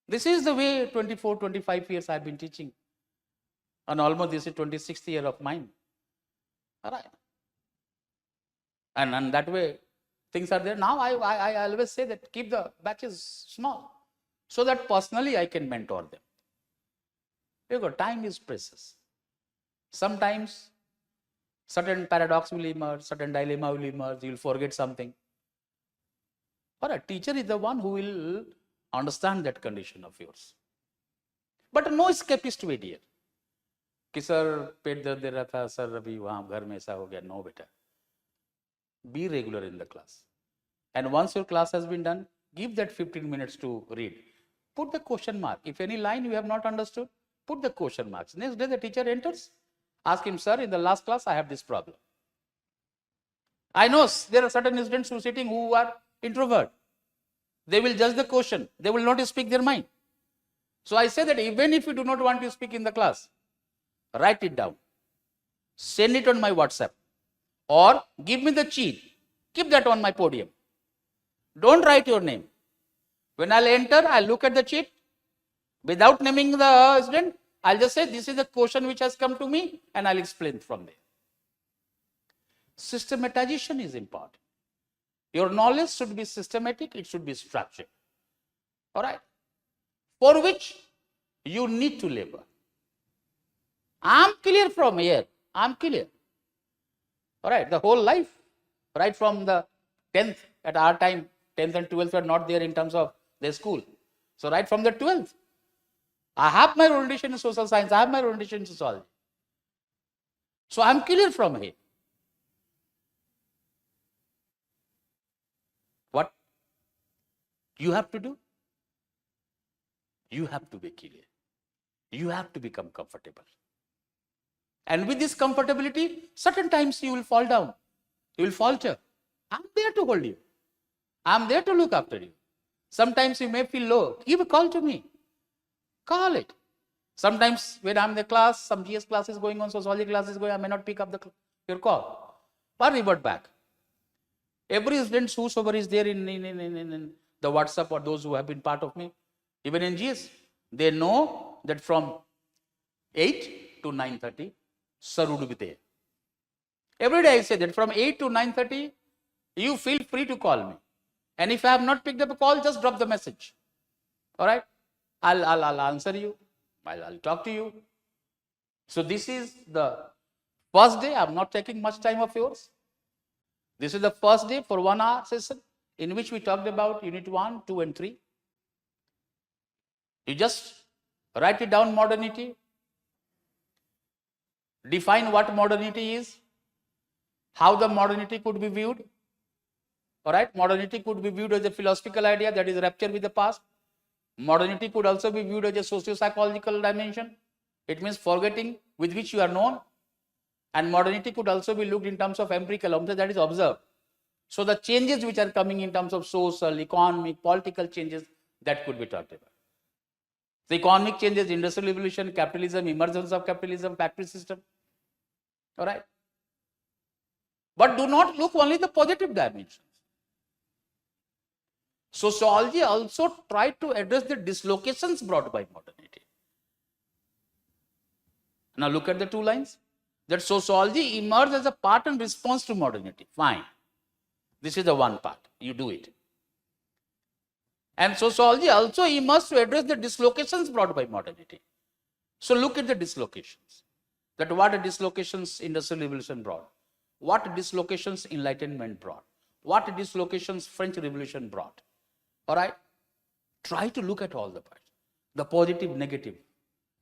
This is the way 24, 25 years I have been teaching. And almost this is 26th year of mine. All right. And that way things are there. Now I always say that keep the batches small so that personally I can mentor them. Because time is precious. Sometimes certain paradox will emerge, certain dilemma will emerge, you will forget something. Or a teacher is the one who will understand that condition of yours. But no escapist way here. कि sir पेट दर्द दे रहा था sir अभी वहाँ घर में ऐसा हो गया. No बेटा. Be regular in the class. And once your class has been done, give that 15 minutes to read. Put the question mark. If any line you have not understood, put the question marks. Next day the teacher enters. Ask him, sir, in the last class I have this problem. I know there are certain students who are sitting who are introvert. They will judge the question. They will not speak their mind. So I say that even if you do not want to speak in the class, write it down. Send it on my WhatsApp. Or give me the cheat. Keep that on my podium. Don't write your name. When I'll enter, I'll look at the cheat. Without naming the student, I'll just say this is the question which has come to me and I'll explain from there. Systematization is important. Your knowledge should be systematic, it should be structured. All right. For which you need to labor. I'm clear from here. I'm clear. All right. The whole life, right from the 10th, at our time, 10th and 12th were not there in terms of their school. So right from the 12th, I have my orientation in social science, I have my orientation in sociology. So I'm clear from here. What you have to do? You have to be clear. You have to become comfortable. And with this comfortability, certain times you will fall down. You will falter. I'm there to hold you. I'm there to look after you. Sometimes you may feel low. Give a call to me. Call it. Sometimes when I'm in the class, some GS class is going on, sociology class is going, I may not pick up your call. But revert back. Every student whosoever is there in the WhatsApp or those who have been part of me, even in GS, they know that from 8 to 9:30, sir would be there. Every day I say that from 8 to 9:30, you feel free to call me. And if I have not picked up a call, just drop the message. All right? I'll answer you. I'll talk to you. So this is the first day. I'm not taking much time of yours. This is the first day for 1 hour session in which we talked about unit 1, 2 and 3. You just write it down, modernity. Define what modernity is. How the modernity could be viewed. All right. Modernity could be viewed as a philosophical idea that is rupture with the past. Modernity could also be viewed as a socio-psychological dimension. It means forgetting with which you are known. And modernity could also be looked in terms of empirical, that is observed. So the changes which are coming in terms of social, economic, political changes, that could be talked about. The economic changes, industrial revolution, capitalism, emergence of capitalism, factory system. All right. But do not look only the positive dimensions. Sociology also tried to address the dislocations brought by modernity. Now look at the 2 lines. That sociology emerged as a part and response to modernity. Fine. This is the one part. You do it. And sociology also emerged to address the dislocations brought by modernity. So look at the dislocations. That what dislocations industrial revolution brought. What dislocations enlightenment brought. What dislocations French Revolution brought. All right. Try to look at all the parts. The positive, negative.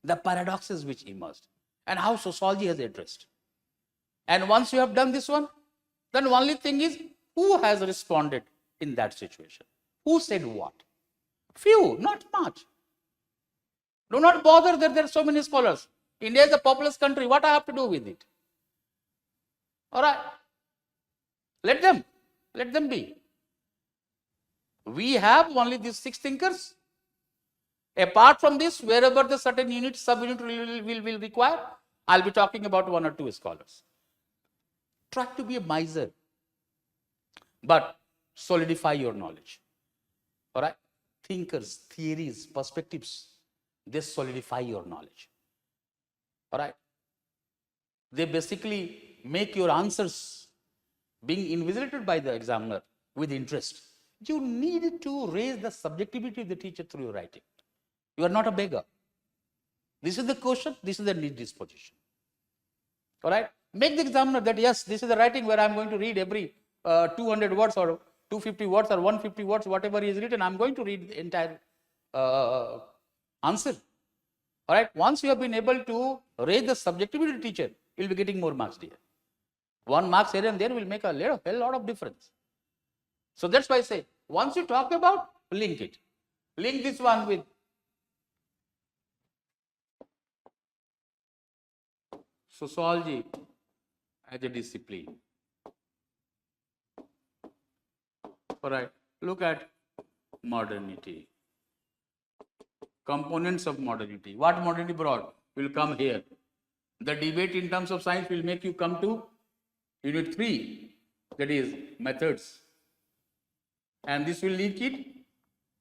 The paradoxes which emerged. And how sociology has addressed. And once you have done this one, then only thing is who has responded in that situation. Who said what? Few, not much. Do not bother that there are so many scholars. India is a populous country. What I have to do with it? All right. Let them be. We have only these 6 thinkers. Apart from this, wherever the certain unit, sub-unit will require, I'll be talking about 1 or 2 scholars. Try to be a miser, but solidify your knowledge. All right? Thinkers, theories, perspectives, they solidify your knowledge. All right? They basically make your answers being invigilated by the examiner with interest. You need to raise the subjectivity of the teacher through your writing. You are not a beggar. This is the question, this is the need disposition. All right? Make the examiner that, yes, this is the writing where I am going to read every 200 words or 250 words or 150 words, whatever is written, I am going to read the entire answer. All right? Once you have been able to raise the subjectivity of the teacher, you will be getting more marks there. 1 mark here and there will make a hell lot of difference. So that's why I say, once you talk about, link it. Link this one with sociology as a discipline. All right, look at modernity. Components of modernity. What modernity brought will come here. The debate in terms of science will make you come to unit 3, that is methods. And this will link it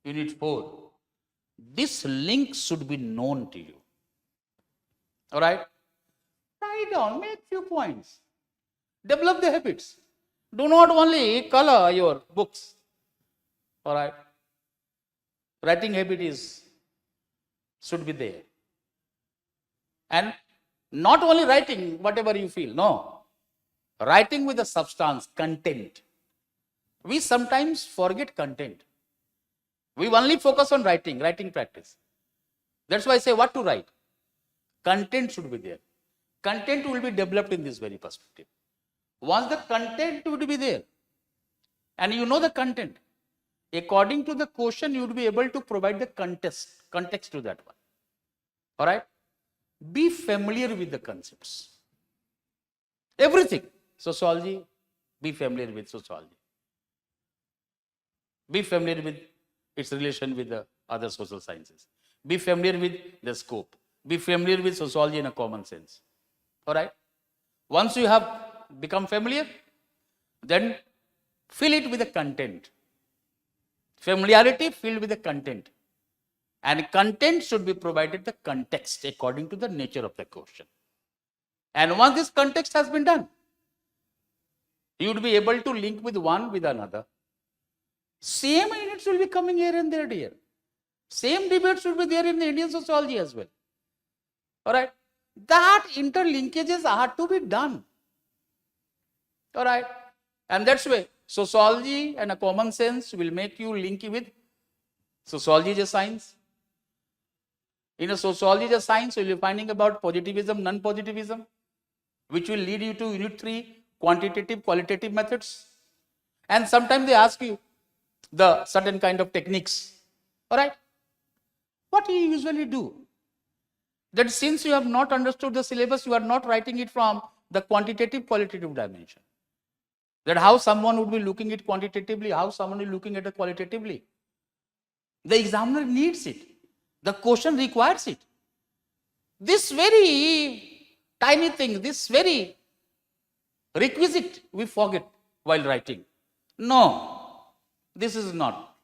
unit 4. This link should be known to you. All right? Write down, make few points. Develop the habits. Do not only color your books. All right? Writing habit should be there. And not only writing whatever you feel, no. Writing with a substance, content. We sometimes forget content. We only focus on writing practice. That's why I say what to write. Content should be there. Content will be developed in this very perspective. Once the content would be there, and you know the content, according to the question, you would be able to provide the context to that one. All right? Be familiar with the concepts. Everything. Sociology, be familiar with sociology. Be familiar with its relation with the other social sciences. Be familiar with the scope. Be familiar with sociology in a common sense. All right? Once you have become familiar, then fill it with the content. Familiarity filled with the content. And content should be provided the context according to the nature of the question. And once this context has been done, you would be able to link with one with another. Same units will be coming here and there, dear. Same debates will be there in the Indian sociology as well. All right? That interlinkages are to be done. All right? And that's why sociology and a common sense will make you link with sociology as a science. In a sociology as a science, you will be finding about positivism, non-positivism, which will lead you to unit 3, quantitative, qualitative methods. And sometimes they ask you the certain kind of techniques. All right? What do you usually do? That since you have not understood the syllabus, you are not writing it from the quantitative, qualitative dimension. That how someone would be looking at quantitatively, how someone is looking at it qualitatively. The examiner needs it. The question requires it. This very tiny thing, this very requisite, we forget while writing. No, this is not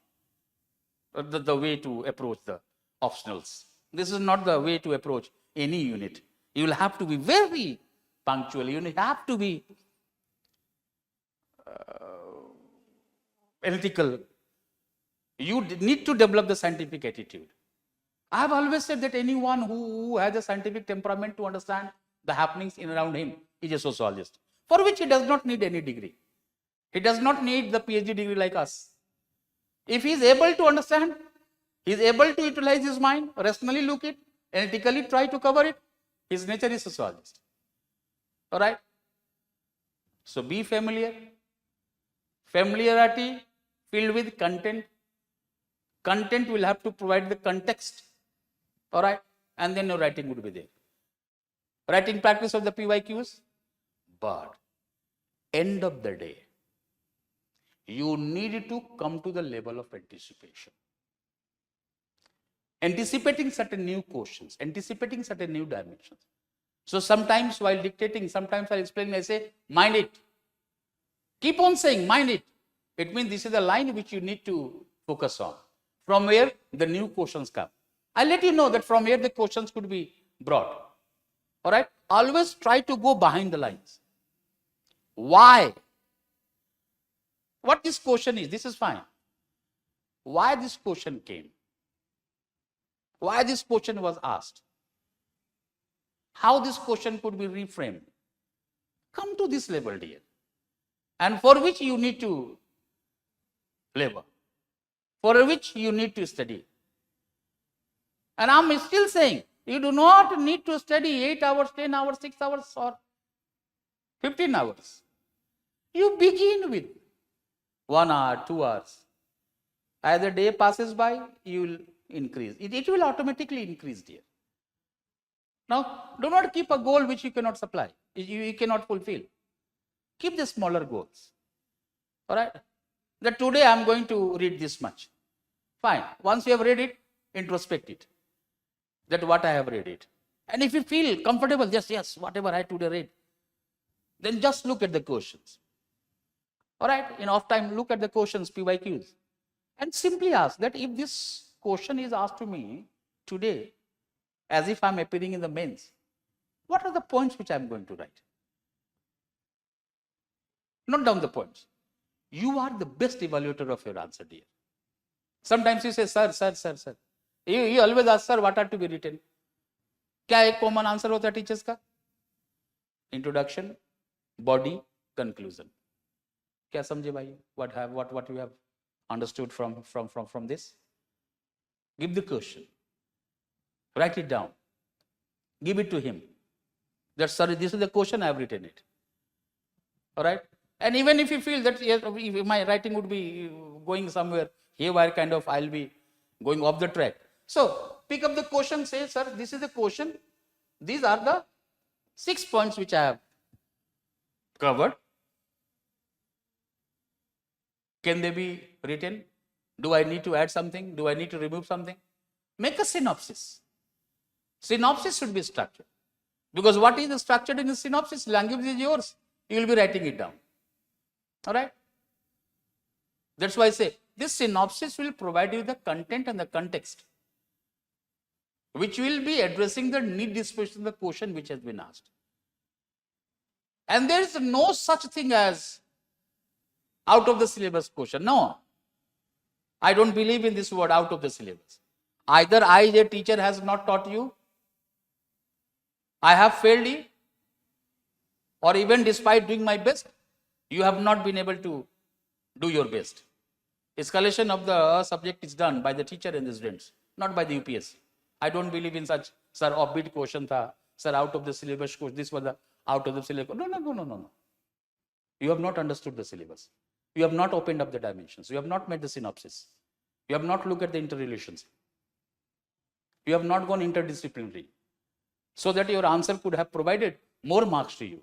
the way to approach the optionals. This is not the way to approach any unit. You will have to be very punctual. You will have to be ethical. You need to develop the scientific attitude. I have always said that anyone who has a scientific temperament to understand the happenings in around him is a sociologist, for which he does not need any degree. He does not need the PhD degree like us. If he is able to understand, he is able to utilize his mind, rationally look it, analytically try to cover it, his nature is sociologist. All right? So be familiar. Familiarity filled with content. Content will have to provide the context. All right? and then your writing would be there. Writing practice of the PYQs, but end of the day, you need to come to the level of anticipation. Anticipating certain new questions, anticipating certain new dimensions. So sometimes while dictating, sometimes while explaining, I say, mind it. Keep on saying, mind it. It means this is the line which you need to focus on. From where the new questions come. I'll let you know that from where the questions could be brought. All right? Always try to go behind the lines. Why? What this question is, this is fine. Why this question came? Why this question was asked? How this question could be reframed? Come to this level, dear. And for which you need to labor. For which you need to study. And I'm still saying, you do not need to study 8 hours, 10 hours, 6 hours or 15 hours. You begin with 1 hour, 2 hours. As the day passes by, you will increase. It will automatically increase, dear. Now, do not keep a goal which you cannot supply, you cannot fulfill. Keep the smaller goals. All right? That today I am going to read this much. Fine. Once you have read it, introspect it. That what I have read it. And if you feel comfortable, just yes, whatever I today read, then just look at the questions. All right? In off time, look at the questions, PYQs. And simply ask that if this question is asked to me today, as if I am appearing in the mains, what are the points which I am going to write? Note down the points. You are the best evaluator of your answer, dear. Sometimes you say, sir. You always ask, sir, what are to be written? क्या एक common answer होता है teachers का? Introduction, body, conclusion. क्या समझे भाई? What you have understood from this? Give the question. Write it down. Give it to him. That, sorry, this is the question, I have written it. All right? And even if you feel that yes, if my writing would be going somewhere, haywire kind of, I'll be going off the track. So, pick up the question, say, sir, this is the question. These are the 6 points which I have covered. Can they be written? Do I need to add something? Do I need to remove something? Make a synopsis. Synopsis should be structured. Because what is structured in the synopsis? Language is yours. You will be writing it down. All right? That's why I say, this synopsis will provide you the content and the context, which will be addressing the need disposition of the question which has been asked. And there is no such thing as out of the syllabus question. No. I don't believe in this word out of the syllabus. Either I, the teacher, has not taught you, I have failed you, or even despite doing my best, you have not been able to do your best. Escalation of the subject is done by the teacher and the students, not by the UPSC. I don't believe in such, sir, offbeat question tha, sir, out of the syllabus course, this was the out of the syllabus. No. You have not understood the syllabus. You have not opened up the dimensions. You have not made the synopsis. You have not looked at the interrelations. You have not gone interdisciplinary, so that your answer could have provided more marks to you.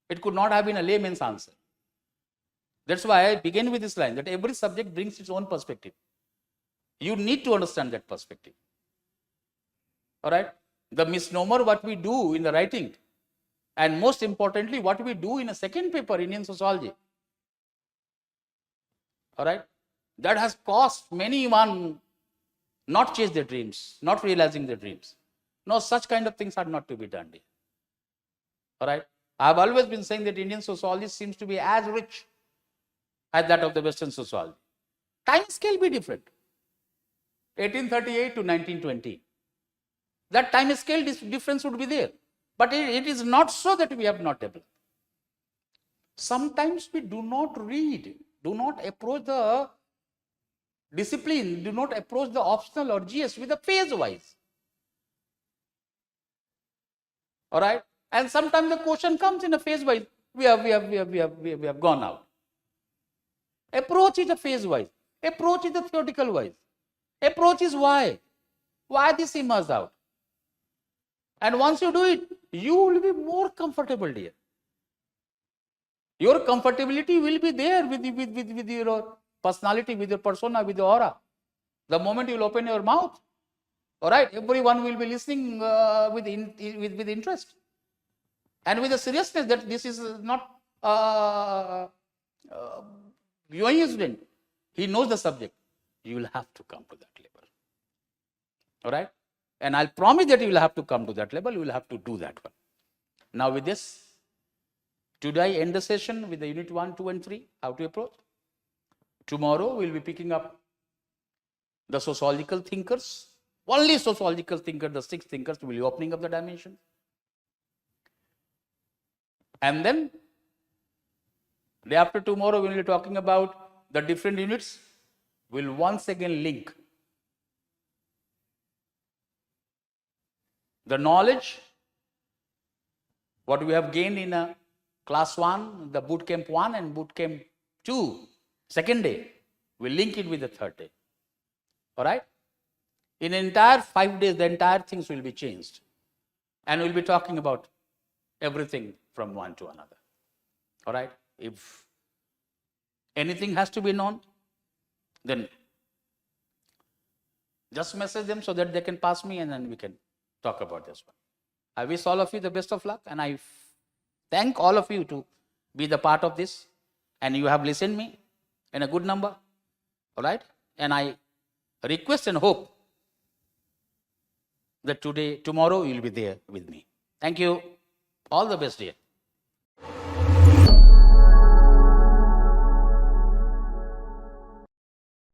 It could not have been a layman's answer. That's why I begin with this line, that every subject brings its own perspective. You need to understand that perspective. All right? The misnomer what we do in the writing, and most importantly, what we do in a second paper, Indian Sociology. All right? That has caused many one not chase their dreams, not realizing their dreams. No, such kind of things are not to be done. All right? I have always been saying that Indian sociology seems to be as rich as that of the Western sociology. Time scale be different. 1838 to 1920. That time scale difference would be there. But it is not so that we have not developed. Sometimes we do not read, do not approach the discipline, do not approach the optional or GS with a phase wise. All right? And sometimes the question comes in a phase wise. We have gone out. Approach is a phase wise. Approach is a theoretical wise. Approach is why. Why this emerged out? And once you do it, you will be more comfortable, dear. Your comfortability will be there with your personality, with your persona, with your aura. The moment you will open your mouth, all right, everyone will be listening with interest and with the seriousness that this is not viewing student. He knows the subject. You will have to come to that level. All right? And I'll promise that you will have to come to that level. You will have to do that one. Now with this, today I end the session with the unit 1, 2 and 3, how to approach. Tomorrow we'll be picking up the sociological thinkers. Only sociological thinkers, the 6 thinkers will be opening up the dimension. And then, day after tomorrow, we will be talking about the different units. We'll once again link the knowledge, what we have gained in class 1, the boot camp 1 and boot camp 2, second day. We'll link it with the third day. All right? In entire 5 days, the entire things will be changed. And we'll be talking about everything from one to another. All right? If anything has to be known, then just message them so that they can pass me and then we can talk about this one. I wish all of you the best of luck and I thank all of you to be the part of this and you have listened me in a good number. All right? And I request and hope that tomorrow you will be there with me. Thank you. All the best, dear.